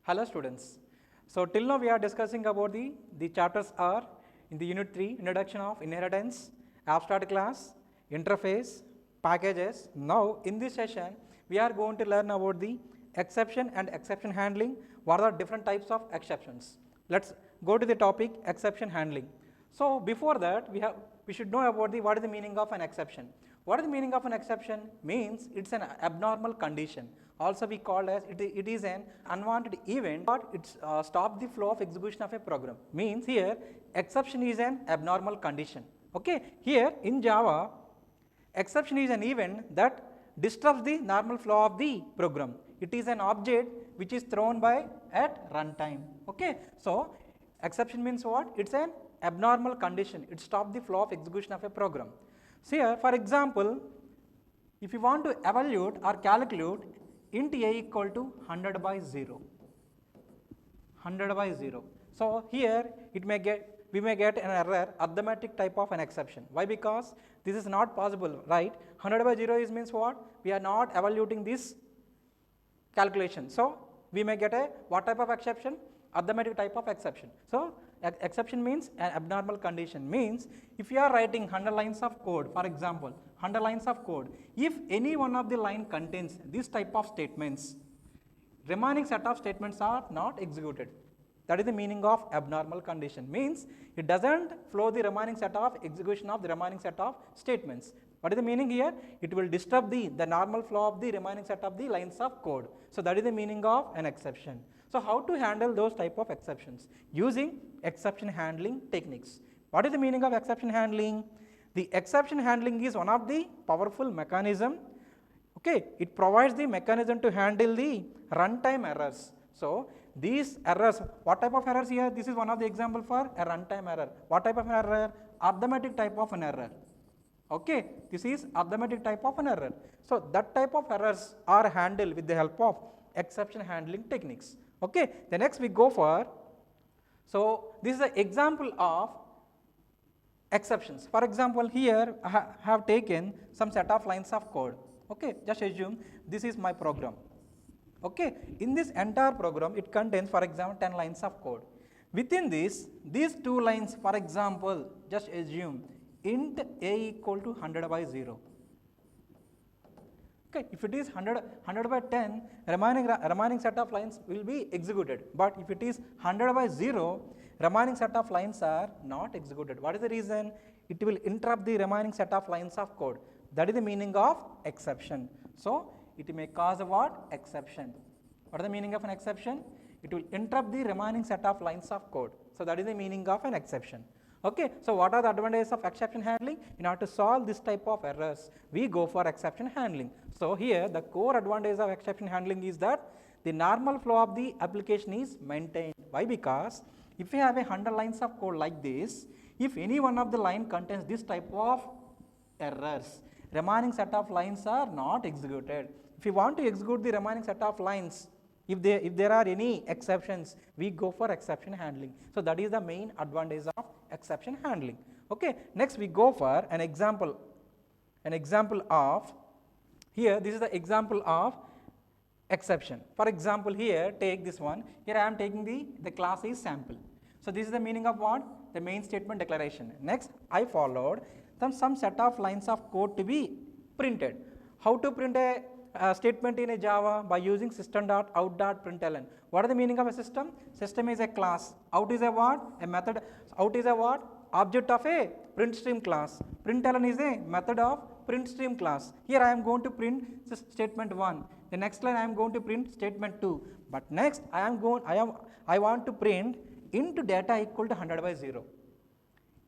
Hello students. So till now we are discussing about the chapters are in the unit 3 introduction of inheritance, abstract class, interface, packages. Now in this session we are going to learn about the exception and exception handling. What are the different types of exceptions? Let's go to the topic exception handling. So before that we should know about what is the meaning of an exception. What is the meaning of an exception? Means it's an abnormal condition. Also we call as it is an unwanted event, but it stops the flow of execution of a program. Means here exception is an abnormal condition. Okay, here in Java exception is an event that disrupts the normal flow of the program. It is an object which is thrown by at runtime. Okay, so exception means what? It's an abnormal condition. It stops the flow of execution of a program. So here for example, if you want to evaluate or calculate int a equal to 100 by 0, 100 by 0. So here we may get an error, arithmetic type of an exception. Why? Because this is not possible, right? 100 by 0 is means what? We are not evaluating this calculation. So we may get a what type of exception? Arithmetic type of exception. So exception means an abnormal condition. Means if you are writing 100 lines of code, for example 100 lines of code, if any one of the line contains this type of statements, remaining set of statements are not executed. That is the meaning of abnormal condition. Means it doesn't flow the remaining set of execution of the remaining set of statements. What is the meaning here? It will disturb the normal flow of the remaining set of the lines of code. So that is the meaning of an exception. So how to handle those type of exceptions? Using exception handling techniques. What is the meaning of exception handling? The exception handling is one of the powerful mechanism. Okay, it provides the mechanism to handle the runtime errors. So these errors, what type of errors here? This is one of the example for a runtime error. What type of an error? Arithmetic type of an error. Okay, this is arithmetic type of an error. So that type of errors are handled with the help of exception handling techniques. Okay, the next we go for, so this is an example of exceptions. For example, here I have taken some set of lines of code. Okay, just assume this is my program. Okay, in this entire program it contains, for example, 10 lines of code. Within this, these two lines, for example, just assume int a equal to 100 by 0. Okay, if it is 100 by 10, remaining set of lines will be executed. But if it is 100 by 0, remaining set of lines are not executed. What is the reason? It will interrupt the remaining set of lines of code. That is the meaning of exception. So it may cause a what? Exception. What is the meaning of an exception? It will interrupt the remaining set of lines of code. So that is the meaning of an exception. Okay, so what are the advantages of exception handling? In order to solve this type of errors, we go for exception handling. So here the core advantage of exception handling is that the normal flow of the application is maintained. Why? Because if you have 100 lines of code like this, if any one of the line contains this type of errors, remaining set of lines are not executed. If you want to execute the remaining set of lines, if there are any exceptions, we go for exception handling. So that is the main advantage of exception handling. Okay, next we go for an example of, here this is the example of exception. For example, here take this one. Here I am taking the class is sample. So this is the meaning of what? The main statement declaration. Next I followed some set of lines of code to be printed. How to print a statement in a Java? By using system.out.println. What is the meaning of a system? System is a class. Out is a what? A method. Out is a what? Object of a print stream class. Println is a method of print stream class. Here I am going to print statement 1. The next line I am going to print statement 2. But next I want to print into data equal to 100 by 0.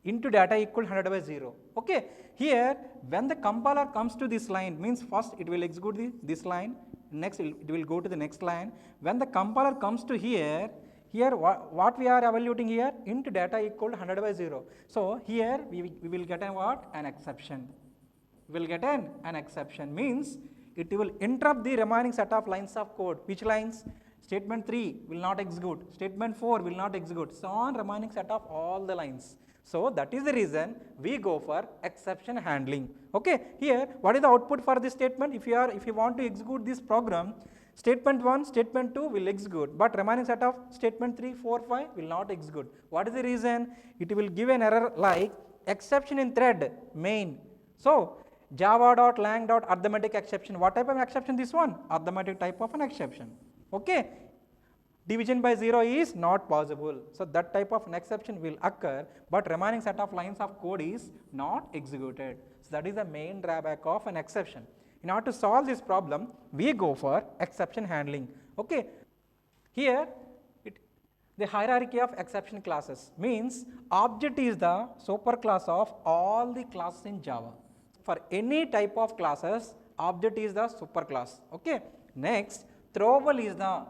Into data equal 100 by 0. Okay, here when the compiler comes to this line, means first it will execute this line, next it will go to the next line. When the compiler comes to here what we are evaluating here? Into data equal to 100 by 0. So here we will get a what? An exception. We will get an exception, means it will interrupt the remaining set of lines of code. Which lines? Statement 3 will not execute, statement 4 will not execute, so on remaining set of all the lines. So that is the reason we go for exception handling. Okay, here what is the output for this statement? If you want to execute this program, Statement 1, statement 2 will execute, but remaining set of statement 3, 4, 5 will not execute. What is the reason? It will give an error like exception in thread main. So java.lang.arithmetic exception. What type of exception this one? Arithmetic type of an exception. Okay. Division by 0 is not possible. So that type of an exception will occur, but remaining set of lines of code is not executed. So that is the main drawback of an exception. In order to solve this problem, we go for exception handling. Okay. Here, the hierarchy of exception classes means object is the superclass of all the classes in Java. For any type of classes, object is the superclass. Okay. Next, throwable is the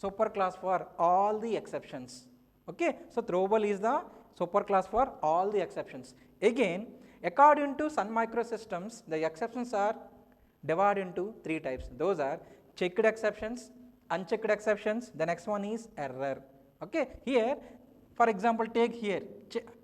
superclass for all the exceptions. Okay. So throwable is the superclass for all the exceptions. Again, according to Sun Microsystems, the exceptions are divided into 3 types. Those are checked exceptions, unchecked exceptions, the next one is error. Okay. Here, for example, take here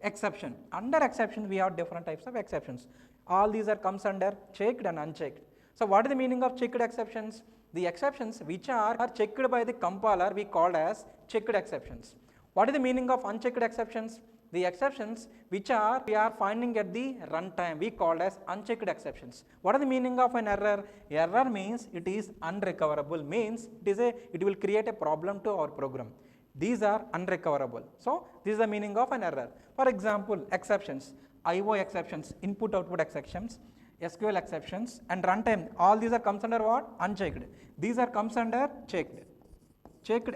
exception. Under exception, we have different types of exceptions. All these are comes under checked and unchecked. So what is the meaning of checked exceptions? The exceptions which are checked by the compiler we called as checked exceptions. What is the meaning of unchecked exceptions? The exceptions which we are finding at the runtime we called as unchecked exceptions. What is the meaning of an error? Error means it is unrecoverable, means it will create a problem to our program. These are unrecoverable. So this is the meaning of an error. For example, exceptions, IO exceptions, input output exceptions, SQL exceptions and runtime, all these are comes under what? Unchecked. These are comes under checked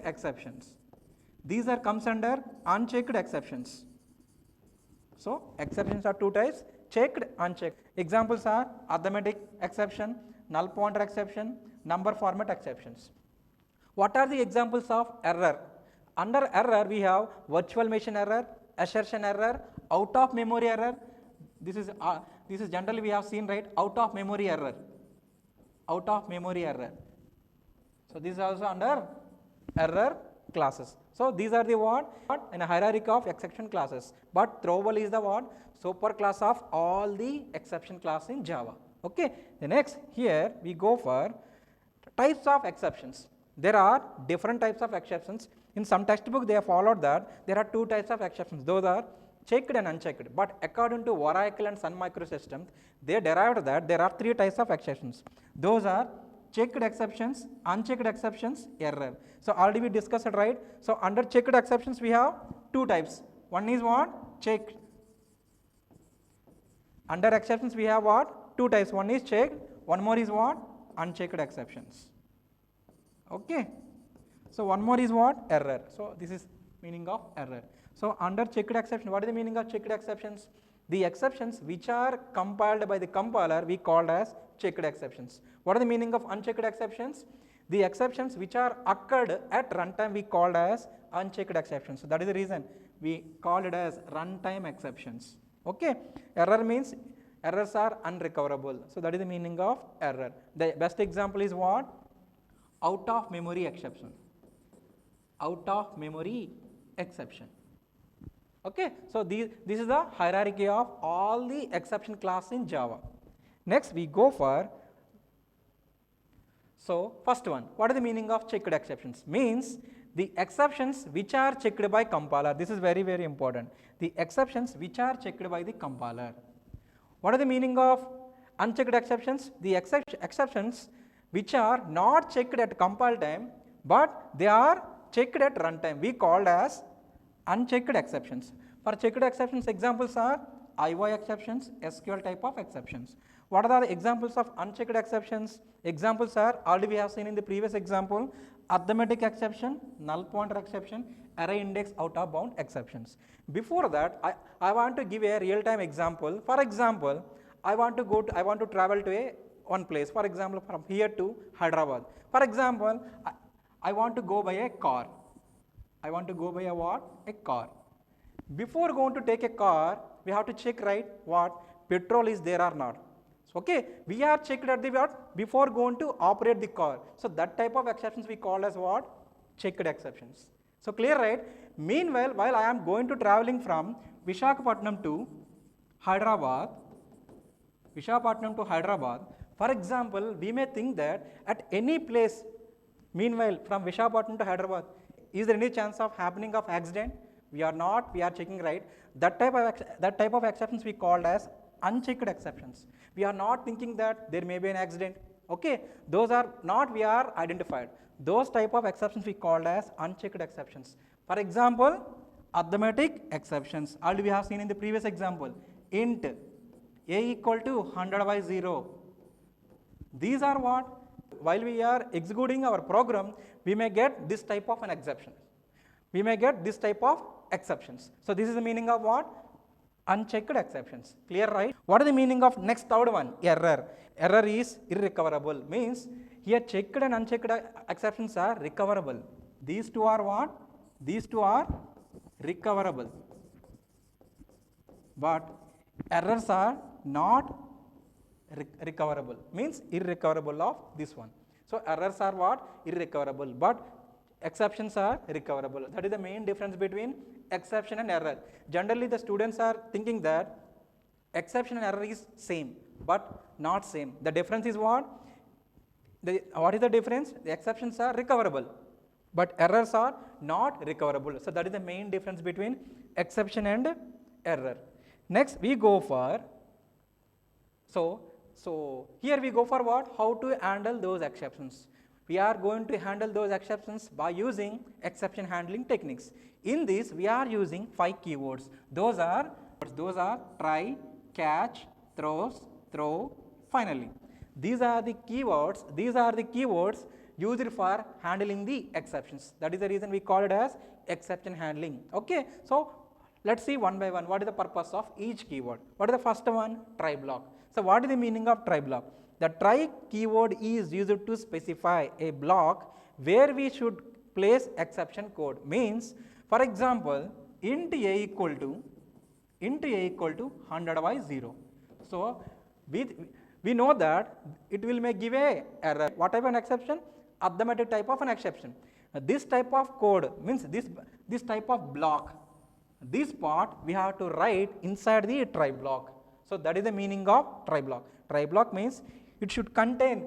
exceptions. These are comes under unchecked exceptions. So exceptions are 2 types, checked, unchecked. Examples are arithmetic exception, null pointer exception, number format exceptions. What are the examples of error? Under error we have virtual machine error, assertion error, out of memory error. This is generally we have seen, right, out of memory error. Out of memory error. So this is also under error classes. So these are the what in a hierarchy of exception classes. But throwable is the what? Super class of all the exception class in Java. Okay. The next here we go for types of exceptions. There are different types of exceptions. In some textbook they have followed that there are 2 types of exceptions. Those are checked and unchecked. But according to Oracle and Sun Microsystems, they derived that there are 3 types of exceptions. Those are checked exceptions, unchecked exceptions, error. So already we discussed it, right? So under checked exceptions we have 2 types. One is what? Checked. Under exceptions we have what? 2 types. One is checked, one more is what? Unchecked exceptions. Okay. So one more is what? Error. So this is meaning of error. So under checked exception, what is the meaning of checked exceptions? The exceptions which are compiled by the compiler we called as checked exceptions. What is the meaning of unchecked exceptions? The exceptions which are occurred at runtime we called as unchecked exceptions. So that is the reason we call it as runtime exceptions. Okay. Error means errors are unrecoverable. So that is the meaning of error. The best example is what? Out of memory exception. Out of memory exception. Okay. So this is the hierarchy of all the exception class in Java. Next we go for, so first one, what is the meaning of checked exceptions? Means the exceptions which are checked by compiler. This is very, very important. The exceptions which are checked by the compiler. What is the meaning of unchecked exceptions? The exceptions which are not checked at compile time, but they are checked at runtime. We called as unchecked exceptions. For checked exceptions, examples are IO exceptions, SQL type of exceptions. What are the examples of unchecked exceptions? Examples are already we have seen in the previous example, arithmetic exception, null pointer exception, array index out of bound exceptions. Before that, I want to give a real time example. For example, I want to travel to one place. For example, from here to Hyderabad. For example, I want to go by a car. I want to go by a what? A car. Before going to take a car, we have to check, right, what petrol is there or not. So, okay, we are checked at the what? Before going to operate the car. So that type of exceptions we call as what? Checked exceptions. So clear, right? Meanwhile, while I am going to traveling from Visakhapatnam to Hyderabad, for example, we may think that at any place Meanwhile, from Vishakhapatnam to Hyderabad, is there any chance of happening of accident? We are not, we are checking right. That type of exceptions we called as unchecked exceptions. We are not thinking that there may be an accident. Okay, those are not we are identified. Those type of exceptions we called as unchecked exceptions. For example, arithmetic exceptions. Already we have seen in the previous example. Int a equal to 100 by 0. These are what? While we are executing our program, we may get this type of an exception. We may get this type of exceptions. So this is the meaning of what? Unchecked exceptions. Clear, right? What is the meaning of next third one? Error. Error is irrecoverable. Means here checked and unchecked exceptions are recoverable. These two are what? These two are recoverable. But errors are not recoverable, means irrecoverable of this one. So errors are what? Irrecoverable, but exceptions are recoverable. That is the main difference between exception and error. Generally the students are thinking that exception and error is same, but not same. The difference is what? What is the difference? The exceptions are recoverable, but errors are not recoverable. So that is the main difference between exception and error. Next we go for, so here we go for what? How to handle those exceptions. We are going to handle those exceptions by using exception handling techniques. In this we are using 5 keywords. Those are try, catch, throws, throw, finally. These are the keywords used for handling the exceptions. That is the reason we call it as exception handling. Okay, so let's see one by one what is the purpose of each keyword. What is the first one? Try block. So what is the meaning of try block? The try keyword is used to specify a block where we should place exception code. Means, for example, int a equal to 100 by 0. So we know that it will may give a error. What type of an exception? Arithmetic type of an exception. This type of code means this type of block. This part we have to write inside the try block. So that is the meaning of try block. Try block means it should contain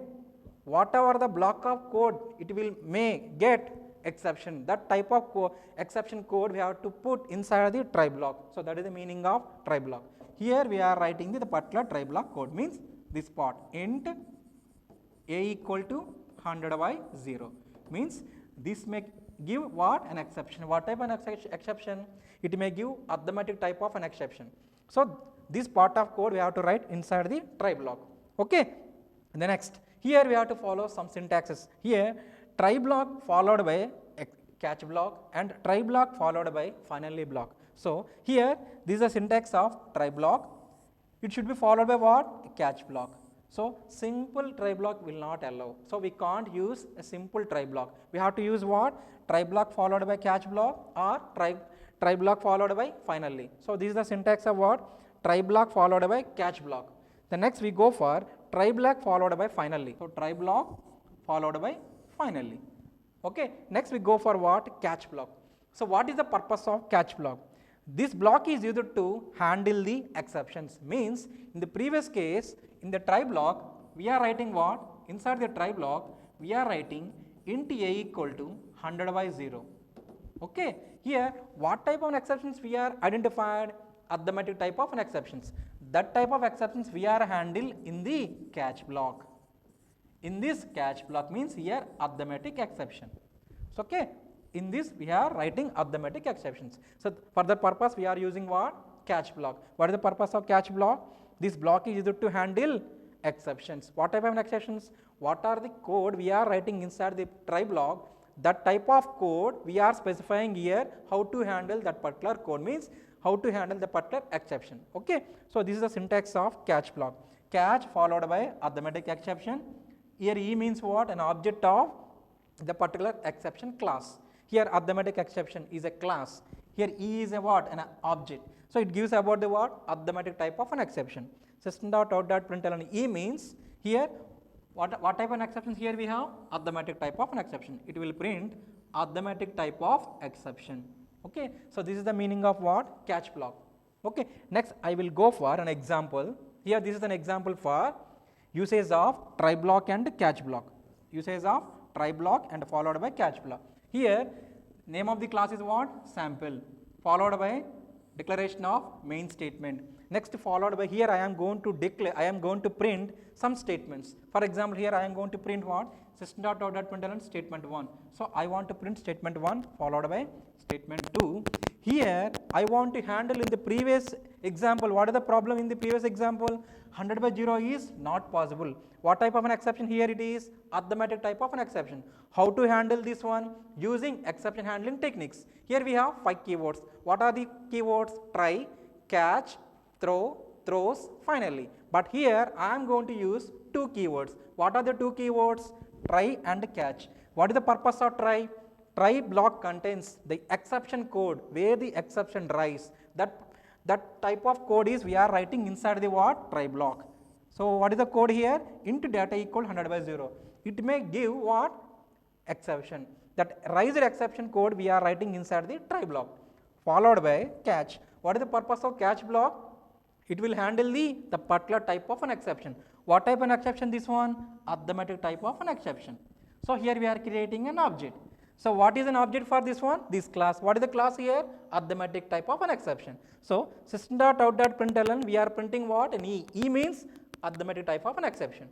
whatever the block of code it will may get exception. That type of exception code we have to put inside the try block. So that is the meaning of try block. Here we are writing the particular try block code, means this part int a equal to 100 by 0, means this may give what? An exception. What type of an exception? It may give arithmetic type of an exception. So this part of code we have to write inside the try block. Okay. And the next, here we have to follow some syntaxes. Here try block followed by a catch block and try block followed by finally block. So here this is the syntax of try block. It should be followed by what? A catch block. So simple try block will not allow. So we can't use a simple try block. We have to use what? Try block followed by catch block or try block followed by finally. So this is the syntax of what? Try block followed by catch block. The next we go for try block followed by finally. So try block followed by finally. Okay. Next we go for what? Catch block. So what is the purpose of catch block? This block is used to handle the exceptions. Means in the previous case, in the try block, we are writing what? Inside the try block, we are writing int a equal to 100 by 0. Okay. Here, what type of exceptions we are identified? Arithmetic type of an exceptions. That type of exceptions we are handle in the catch block. In this catch block means here arithmetic exception. So, okay. In this we are writing arithmetic exceptions. So for that purpose we are using what? Catch block. What is the purpose of catch block? This block is used to handle exceptions. What type of exceptions? What are the code we are writing inside the try block? That type of code we are specifying here how to handle that particular code, means how to handle the particular exception. Okay. So this is the syntax of catch block. Catch followed by arithmetic exception. Here E means what? An object of the particular exception class. Here arithmetic exception is a class. Here E is a what? An object. So it gives about the what? Arithmetic type of an exception. System.out.println E means here what type of an exceptions here we have? Arithmetic type of an exception. It will print arithmetic type of exception. Okay. So this is the meaning of what? Catch block. Okay. Next I will go for an example. Here this is an example for usage of try block and catch block. Usage of try block and followed by catch block. Here name of the class is what? Sample, followed by declaration of main statement. Next followed by here I am going to declare, I am going to print some statements. For example, here I am going to print what? System.out.println statement 1. So I want to print statement 1 followed by statement 2. Here I want to handle in the previous example. What is the problem in the previous example? 100 by 0 is not possible. What type of an exception here it is? Arithmetic type of an exception. How to handle this one? Using exception handling techniques. Here we have 5 keywords. What are the keywords? Try, catch, throw, throws, finally. But here I am going to use 2 keywords. What are the 2 keywords? Try and catch. What is the purpose of try? Try block contains the exception code where the exception rise. That type of code is we are writing inside the what? Try block. So what is the code here? Int data equal 100 by 0. It may give what? Exception. That raised exception code we are writing inside the try block. Followed by catch. What is the purpose of catch block? It will handle the particular type of an exception. What type of an exception this one? Arithmetic type of an exception. So here we are creating an object. So what is an object for this one? This class. What is the class here? Arithmetic type of an exception. So system.out.println we are printing what? An E. E means arithmetic type of an exception.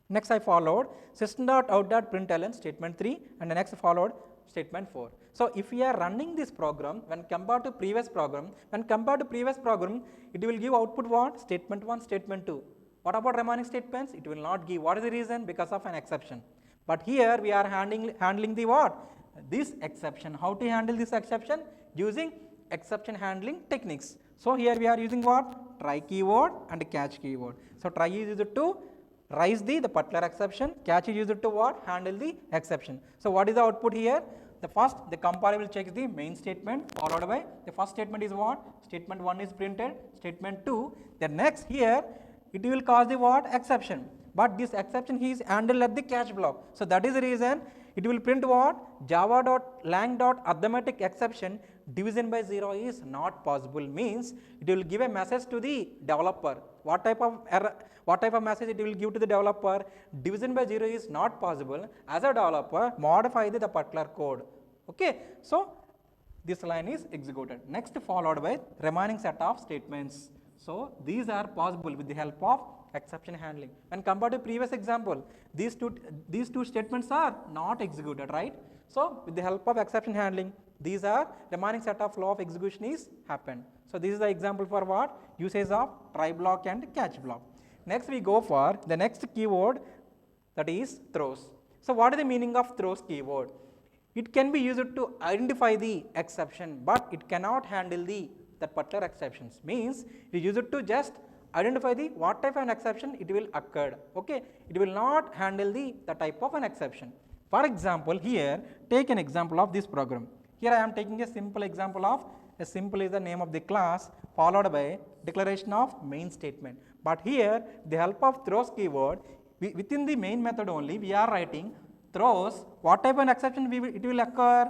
Next I followed system.out.println statement 3 and the next followed statement 4. So if we are running this program when compared to previous program, it will give output what? Statement 1, statement 2. What about remaining statements? It will not give. What is the reason? Because of an exception. But here we are handling the what? This exception. How to handle this exception? Using exception handling techniques. So here we are using what? Try keyword and catch keyword. So try is used to raise the particular exception. Catch is used to what? Handle the exception. So what is the output here? The compiler will check the main statement followed by the first statement is what? Statement 1 is printed. Statement 2. Then next here it will cause the what? Exception. But this exception is handled at the catch block. So that is the reason it will print what? Java.lang.arithmetic exception division by 0 is not possible. Means it will give a message to the developer. What type of error? What type of message it will give to the developer? Division by 0 is not possible. As a developer, modify the particular code. Okay. So this line is executed. Next followed by remaining set of statements. So these are possible with the help of exception handling. When compared to previous example, these two statements are not executed, right? So with the help of exception handling, these are remaining set of flow of execution is happened. So this is the example for what? Usage of try block and catch block. Next we go for the next keyword, that is throws. So what is the meaning of throws keyword? It can be used to identify the exception, but it cannot handle that particular exceptions. Means it is used to just identify the what type of an exception it will occur. Okay, it will not handle the type of an exception. For example, here take an example of this program. Here I am taking a simple example of a simple is the name of the class followed by declaration of main statement. But here the help of throws keyword within the main method only we are writing throws. What type of an exception it will occur?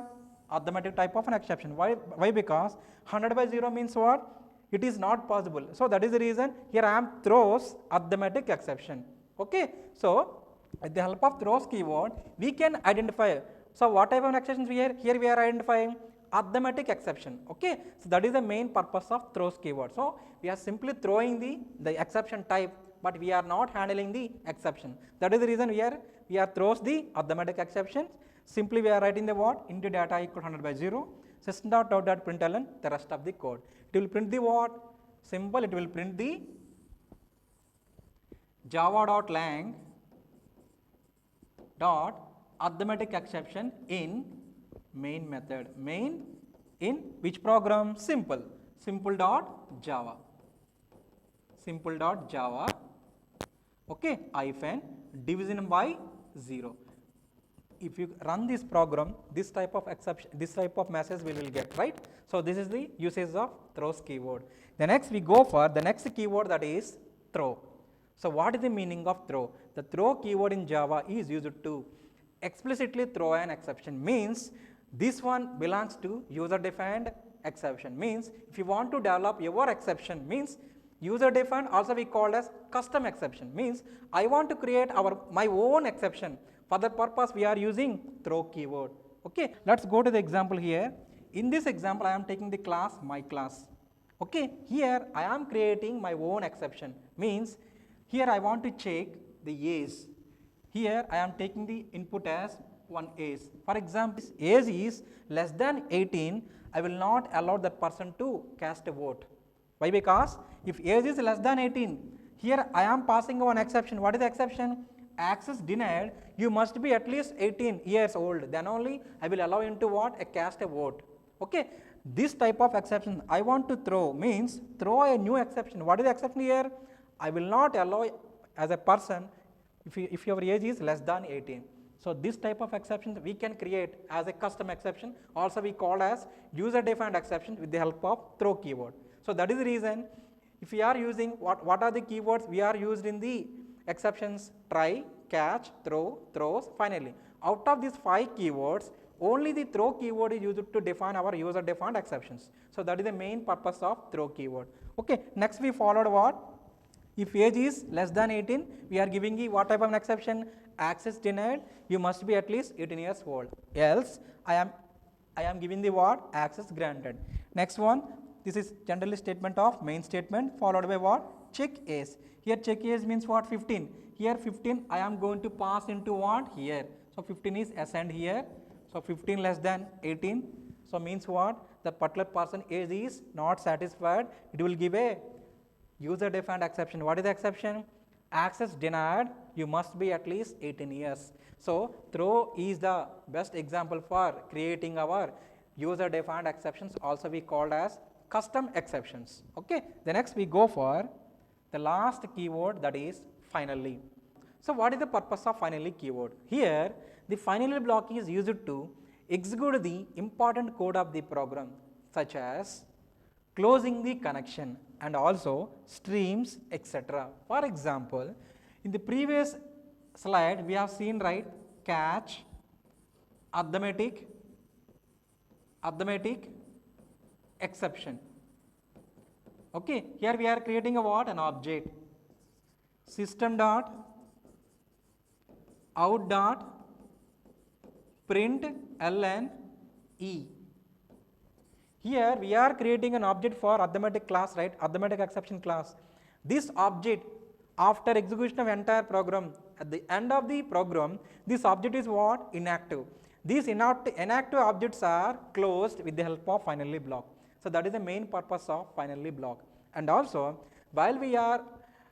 Arithmetic type of an exception. Why? Because 100 by 0 means what? It is not possible. So that is the reason here I am throws arithmetic exception. Okay. So with the help of throws keyword we can identify. So what type of exceptions here we are identifying? Arithmetic exception. Okay. So that is the main purpose of throws keyword. So we are simply throwing the exception type, but we are not handling the exception. That is the reason we are throws the arithmetic exceptions. Simply we are writing the what? Into data equal 100 by 0. System.out.println the rest of the code. It will print the what? Simple. It will print the java.lang dot arithmetic exception in main method. Main in which program? Simple. Simple.java. Simple.java. Okay. Hyphen division by 0. If you run this program, this type of exception, this type of message we will get, right? So this is the usage of throws keyword. The next we go for the next keyword, that is throw. So what is the meaning of throw? The throw keyword in Java is used to explicitly throw an exception. Means this one belongs to user defined exception. Means if you want to develop your exception, means user defined also we call as custom exception. Means I want to create my own exception For that purpose, we are using throw keyword. Okay, let's go to the example here. In this example, I am taking the class my class. Okay, here I am creating my own exception. Means here I want to check the age. Here I am taking the input as one age. For example, age is less than 18. I will not allow that person to cast a vote. Why? Because if age is less than 18, here I am passing one exception. What is the exception? Access denied. You must be at least 18 years old. Then only I will allow you to what? A cast a vote. Okay. This type of exception I want to throw means throw a new exception. What is the exception here? I will not allow as a person if your age is less than 18. So this type of exception we can create as a custom exception. Also we call as user defined exception with the help of throw keyword. So that is the reason if we are using what are the keywords we are used in the exceptions: try, catch, throw, throws, finally. Out of these 5 keywords, only the throw keyword is used to define our user defined exceptions. So that is the main purpose of throw keyword. Okay, next we followed what? If age is less than 18, we are giving the what type of an exception? Access denied, you must be at least 18 years old. Else, I am giving the what? Access granted. Next one, this is generally statement of main statement followed by what? Check age. Here check age means what? 15. Here 15 I am going to pass into what? Here. So 15 is assigned here. So 15 less than 18. So means what? The particular person age is not satisfied. It will give a user defined exception. What is the exception? Access denied, you must be at least 18 years. So throw is the best example for creating our user defined exceptions, also we called as custom exceptions. Okay. The next we go for the last keyword, that is finally. So what is the purpose of finally keyword? Here the finally block is used to execute the important code of the program, such as closing the connection and also streams, etc. For example, in the previous slide we have seen, right, catch, arithmetic, exception. Okay, here we are creating a what? An object. System dot out dot print ln e. Here we are creating an object for arithmetic class, right? Arithmetic exception class. This object, after execution of entire program, at the end of the program, this object is what? Inactive. These inactive objects are closed with the help of finally block. So that is the main purpose of finally block. And also, while we are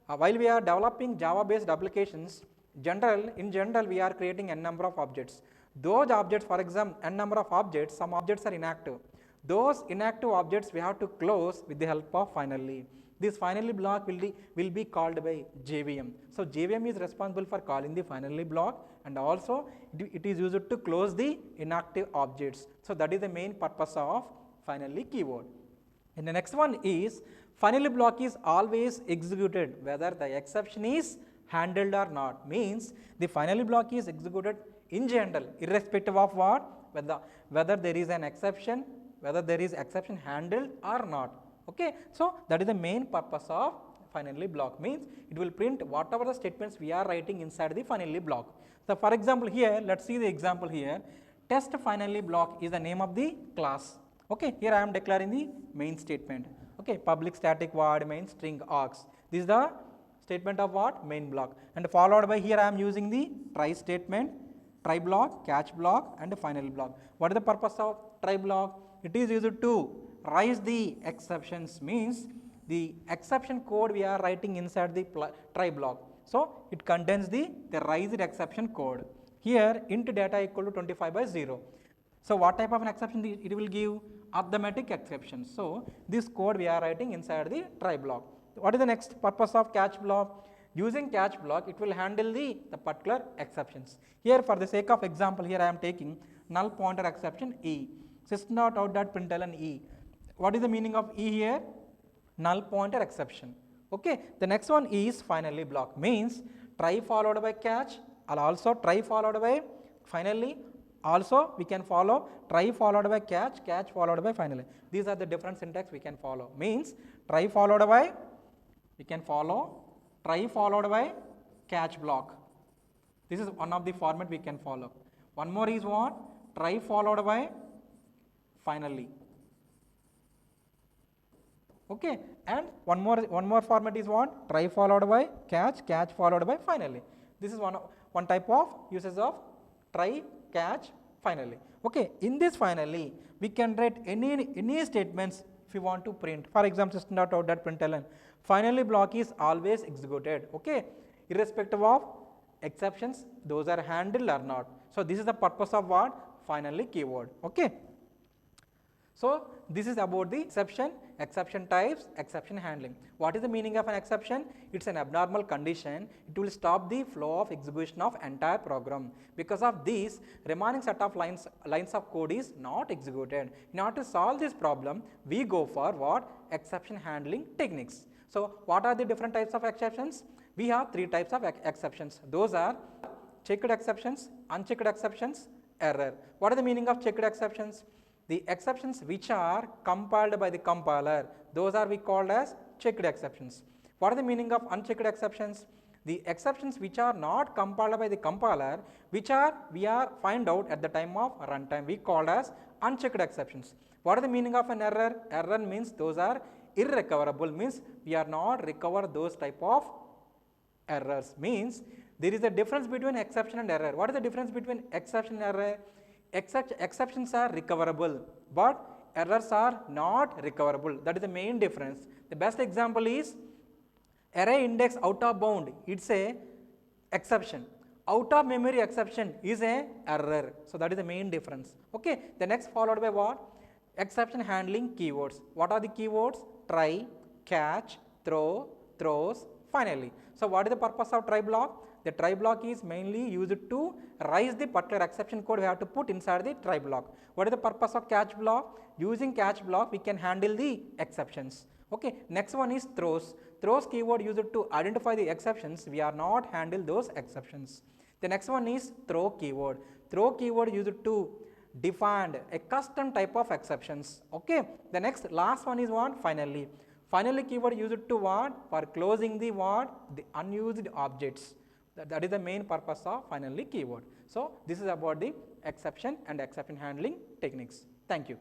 developing Java based applications, in general we are creating n number of objects. Those objects, for example, n number of objects, some objects are inactive. Those inactive objects we have to close with the help of finally. This finally block will be called by JVM. So JVM is responsible for calling the finally block, and also it is used to close the inactive objects. So that is the main purpose of finally keyword. And the next one is finally block is always executed whether the exception is handled or not. Means the finally block is executed in general irrespective of what? Whether there is an exception, whether there is exception handled or not. Okay. So that is the main purpose of finally block. Means it will print whatever the statements we are writing inside the finally block. So for example here, let's see the example here. Test finally block is the name of the class. Okay. Here I am declaring the main statement. Okay. Public static void main string args. This is the statement of what? Main block. And followed by here I am using the try statement, try block, catch block, and final block. What is the purpose of try block? It is used to raise the exceptions. Means the exception code we are writing inside the try block. So it contains the raised exception code. Here int data equal to 25/0. So what type of an exception it will give? Arithmetic exception. So this code we are writing inside the try block. What is the next purpose of catch block? Using catch block, it will handle the particular exceptions. Here for the sake of example, here I am taking null pointer exception E. System.out.println E. What is the meaning of E here? Null pointer exception. Okay. The next one is finally block. Means try followed by catch, or also try followed by finally. Also we can follow try followed by catch, catch followed by finally. These are the different syntax we can follow. Means try followed by, we can follow try followed by catch block. This is one of the format we can follow. One more is what? Try followed by finally. Okay, and one more format is what? Try followed by catch, catch followed by finally. This is one type of uses of try, catch, finally. Okay, in this finally, we can write any statements if you want to print. For example, system.out.println, finally block is always executed. Okay, irrespective of exceptions, those are handled or not. So this is the purpose of what? Finally keyword. Okay. So this is about the exception types, exception handling. What is the meaning of an exception? It's an abnormal condition. It will stop the flow of execution of entire program. Because of this, remaining set of lines of code is not executed. In order to solve this problem, we go for what? Exception handling techniques. So what are the different types of exceptions? We have three types of exceptions. Those are checked exceptions, unchecked exceptions, error. What is the meaning of checked exceptions? The exceptions which are compiled by the compiler, those are we called as checked exceptions. What is the meaning of unchecked exceptions? The exceptions which are not compiled by the compiler, which are we are find out at the time of runtime, we called as unchecked exceptions. What is the meaning of an error? Error means those are irrecoverable, means we are not recover those type of errors. Means there is a difference between exception and error. What is the difference between exception and error? Exceptions are recoverable, but errors are not recoverable. That is the main difference. The best example is array index out of bound. It's a exception. Out of memory exception is a error. So that is the main difference. Okay. The next followed by what? Exception handling keywords. What are the keywords? Try, catch, throw, throws, finally. So what is the purpose of try block? The try block is mainly used to raise the particular exception code we have to put inside the try block. What is the purpose of catch block? Using catch block we can handle the exceptions. Okay. Next one is throws. Throws keyword used to identify the exceptions. We are not handle those exceptions. The next one is throw keyword. Throw keyword used to define a custom type of exceptions. Okay. The next last one is what? Finally. Finally keyword used to what? For closing the what? The unused objects. That is the main purpose of finally keyword. So this is about the exception and exception handling techniques. Thank you.